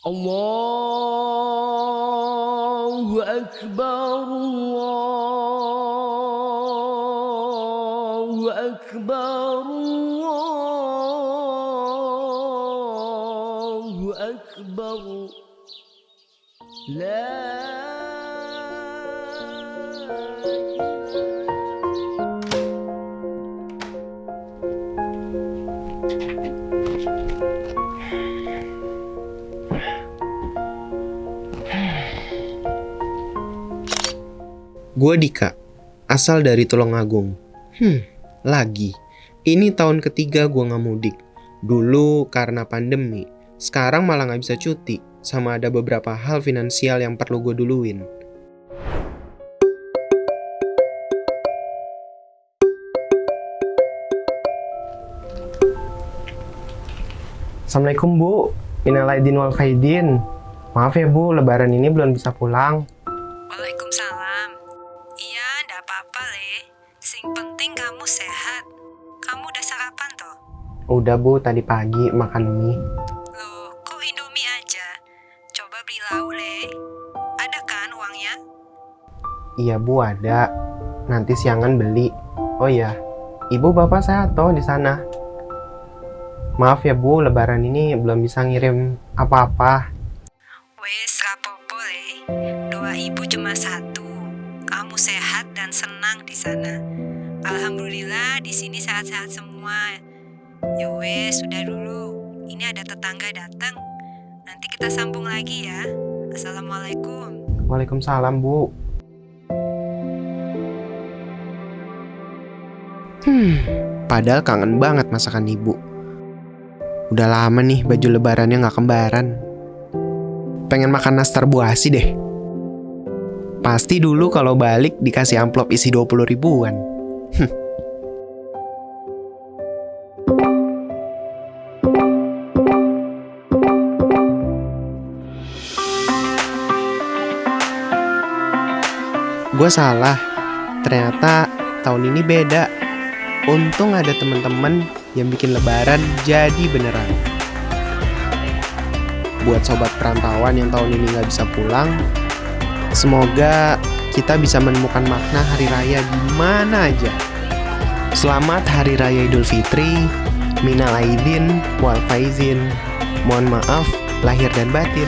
Allahu Akbar, Allahu Akbar, Allahu Akbar. La Gue Dika, asal dari Tulungagung. Lagi. Ini tahun ketiga gue nggak mudik. Dulu karena pandemi, sekarang malah nggak bisa cuti, sama ada beberapa hal finansial yang perlu gue duluin. Assalamualaikum Bu, minal aidin wal faidin. Maaf ya Bu, lebaran ini belum bisa pulang. Waalaikumsalam. Iya, ndak apa-apa Le. Sing penting kamu sehat. Kamu udah sarapan toh? Udah Bu, tadi pagi makan mie. Loh, kok Indomie aja? Coba beli lauk Le. Ada kan uangnya? Iya Bu, ada. Nanti siangan beli. Oh iya, Ibu Bapak sehat toh di sana? Maaf ya Bu, lebaran ini belum bisa ngirim apa-apa. Wes, rapopo Le. Doa ibu cuma satu. Kamu sehat dan senang di sana. Alhamdulillah di sini sehat-sehat semua. Ya wes, sudah dulu. Ini ada tetangga datang. Nanti kita sambung lagi ya. Assalamualaikum. Waalaikumsalam Bu. Padahal kangen banget masakan Ibu. Udah lama nih baju lebarannya gak kembaran. Pengen makan nastar buasi deh. Pasti dulu kalau balik dikasih amplop isi 20 ribuan. Gue salah. Ternyata tahun ini beda. Untung ada temen-temen yang bikin lebaran jadi beneran. Buat sobat perantauan yang tahun ini gak bisa pulang, semoga kita bisa menemukan makna hari raya di mana aja. Selamat Hari Raya Idul Fitri, minal aidin wal faizin. Mohon maaf lahir dan batin.